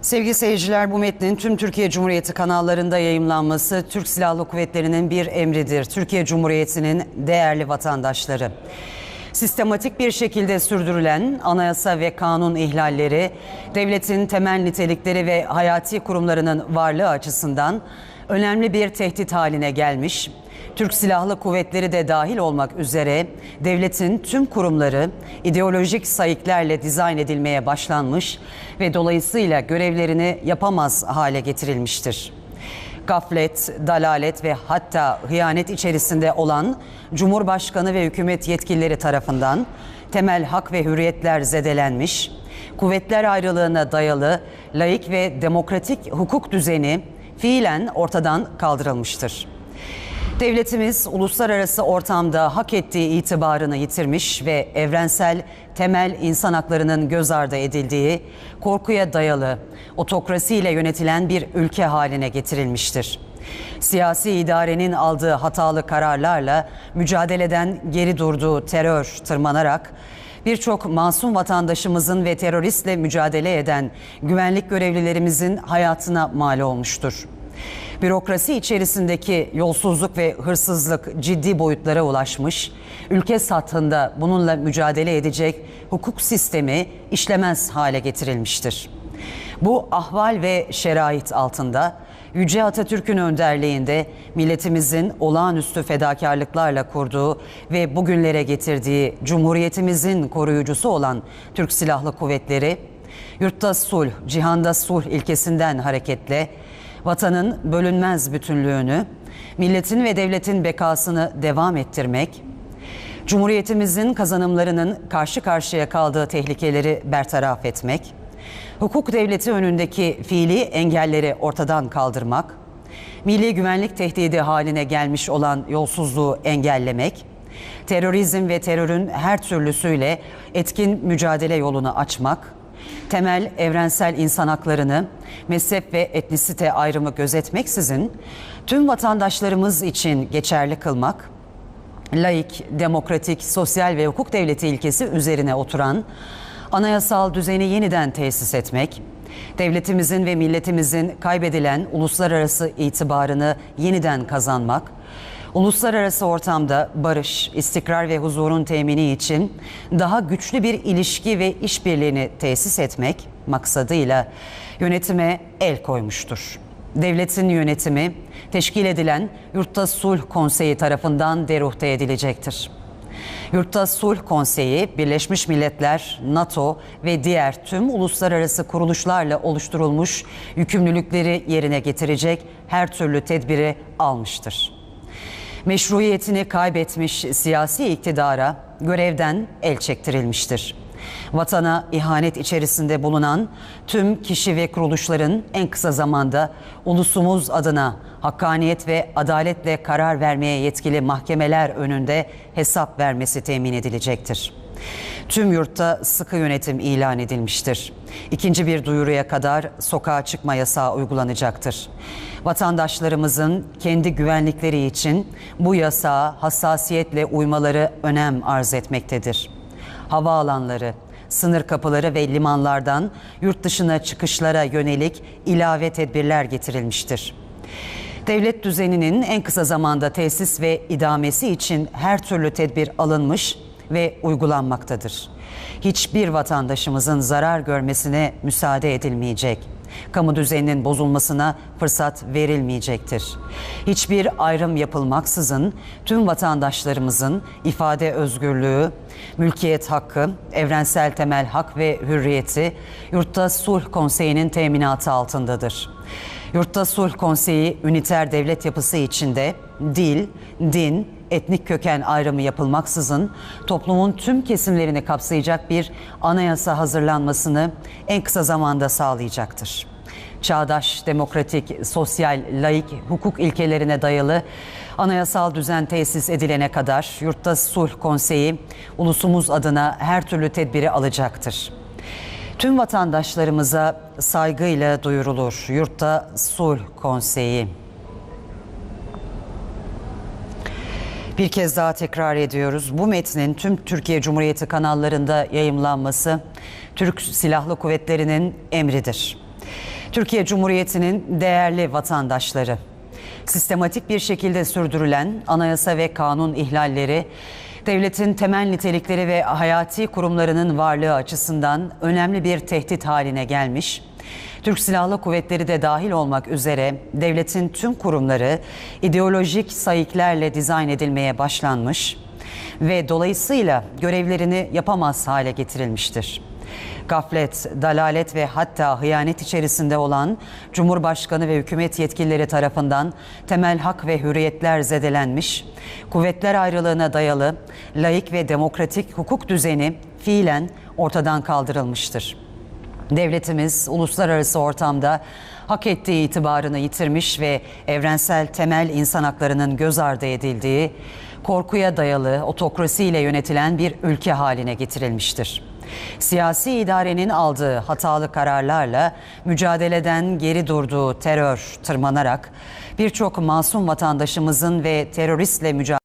Sevgili seyirciler, bu metnin tüm Türkiye Cumhuriyeti kanallarında yayımlanması Türk Silahlı Kuvvetleri'nin bir emridir. Türkiye Cumhuriyeti'nin değerli vatandaşları. Sistematik bir şekilde sürdürülen anayasa ve kanun ihlalleri, devletin temel nitelikleri ve hayati kurumlarının varlığı açısından önemli bir tehdit haline gelmiş. Türk Silahlı Kuvvetleri de dahil olmak üzere devletin tüm kurumları ideolojik sayıklarla dizayn edilmeye başlanmış ve dolayısıyla görevlerini yapamaz hale getirilmiştir. Gaflet, dalalet ve hatta hıyanet içerisinde olan Cumhurbaşkanı ve hükümet yetkilileri tarafından temel hak ve hürriyetler zedelenmiş, kuvvetler ayrılığına dayalı laik ve demokratik hukuk düzeni fiilen ortadan kaldırılmıştır. Devletimiz uluslararası ortamda hak ettiği itibarını yitirmiş ve evrensel temel insan haklarının göz ardı edildiği, korkuya dayalı, otokrasiyle yönetilen bir ülke haline getirilmiştir. Siyasi idarenin aldığı hatalı kararlarla mücadeleden geri durduğu terör tırmanarak birçok masum vatandaşımızın ve teröristle mücadele eden güvenlik görevlilerimizin hayatına mal olmuştur. Bürokrasi içerisindeki yolsuzluk ve hırsızlık ciddi boyutlara ulaşmış, ülke sathında bununla mücadele edecek hukuk sistemi işlemez hale getirilmiştir. Bu ahval ve şerait altında Yüce Atatürk'ün önderliğinde milletimizin olağanüstü fedakarlıklarla kurduğu ve bugünlere getirdiği Cumhuriyetimizin koruyucusu olan Türk Silahlı Kuvvetleri, yurtta sulh, cihanda sulh ilkesinden hareketle vatanın bölünmez bütünlüğünü, milletin ve devletin bekasını devam ettirmek, Cumhuriyetimizin kazanımlarının karşı karşıya kaldığı tehlikeleri bertaraf etmek, hukuk devleti önündeki fiili engelleri ortadan kaldırmak, milli güvenlik tehdidi haline gelmiş olan yolsuzluğu engellemek, terörizm ve terörün her türlüsüyle etkin mücadele yolunu açmak, temel evrensel insan haklarını mezhep ve etnisite ayrımı gözetmeksizin tüm vatandaşlarımız için geçerli kılmak, laik, demokratik, sosyal ve hukuk devleti ilkesi üzerine oturan anayasal düzeni yeniden tesis etmek, devletimizin ve milletimizin kaybedilen uluslararası itibarını yeniden kazanmak, uluslararası ortamda barış, istikrar ve huzurun temini için daha güçlü bir ilişki ve işbirliğini tesis etmek maksadıyla yönetime el koymuştur. Devletin yönetimi teşkil edilen Yurtta Sulh Konseyi tarafından deruhte edilecektir. Yurtta Sulh Konseyi, Birleşmiş Milletler, NATO ve diğer tüm uluslararası kuruluşlarla oluşturulmuş yükümlülükleri yerine getirecek her türlü tedbiri almıştır. Meşruiyetini kaybetmiş siyasi iktidara görevden el çektirilmiştir. Vatana ihanet içerisinde bulunan tüm kişi ve kuruluşların en kısa zamanda ulusumuz adına hakkaniyet ve adaletle karar vermeye yetkili mahkemeler önünde hesap vermesi temin edilecektir. Tüm yurtta sıkı yönetim ilan edilmiştir. İkinci bir duyuruya kadar sokağa çıkma yasağı uygulanacaktır. Vatandaşlarımızın kendi güvenlikleri için bu yasağa hassasiyetle uymaları önem arz etmektedir. Havaalanları, sınır kapıları ve limanlardan yurt dışına çıkışlara yönelik ilave tedbirler getirilmiştir. Devlet düzeninin en kısa zamanda tesis ve idamesi için her türlü tedbir alınmış ve uygulanmaktadır. Hiçbir vatandaşımızın zarar görmesine müsaade edilmeyecek. Kamu düzeninin bozulmasına fırsat verilmeyecektir. Hiçbir ayrım yapılmaksızın tüm vatandaşlarımızın ifade özgürlüğü, mülkiyet hakkı, evrensel temel hak ve hürriyeti Yurtta Sulh Konseyi'nin teminatı altındadır. Yurtta Sulh Konseyi üniter devlet yapısı içinde dil, din, etnik köken ayrımı yapılmaksızın toplumun tüm kesimlerini kapsayacak bir anayasa hazırlanmasını en kısa zamanda sağlayacaktır. Çağdaş, demokratik, sosyal, laik hukuk ilkelerine dayalı anayasal düzen tesis edilene kadar Yurtta Sulh Konseyi ulusumuz adına her türlü tedbiri alacaktır. Tüm vatandaşlarımıza saygıyla duyurulur. Yurtta Sulh Konseyi. Bir kez daha tekrar ediyoruz. Bu metnin tüm Türkiye Cumhuriyeti kanallarında yayımlanması Türk Silahlı Kuvvetleri'nin emridir. Türkiye Cumhuriyeti'nin değerli vatandaşları, sistematik bir şekilde sürdürülen anayasa ve kanun ihlalleri, devletin temel nitelikleri ve hayati kurumlarının varlığı açısından önemli bir tehdit haline gelmiş. Türk Silahlı Kuvvetleri de dahil olmak üzere devletin tüm kurumları ideolojik sayıklarla dizayn edilmeye başlanmış ve dolayısıyla görevlerini yapamaz hale getirilmiştir. Gaflet, dalalet ve hatta hıyanet içerisinde olan Cumhurbaşkanı ve hükümet yetkilileri tarafından temel hak ve hürriyetler zedelenmiş, kuvvetler ayrılığına dayalı laik ve demokratik hukuk düzeni fiilen ortadan kaldırılmıştır. Devletimiz uluslararası ortamda hak ettiği itibarını yitirmiş ve evrensel temel insan haklarının göz ardı edildiği, korkuya dayalı otokrasiyle yönetilen bir ülke haline getirilmiştir. Siyasi idarenin aldığı hatalı kararlarla mücadeleden geri durduğu terör tırmanarak birçok masum vatandaşımızın ve teröristle mücadele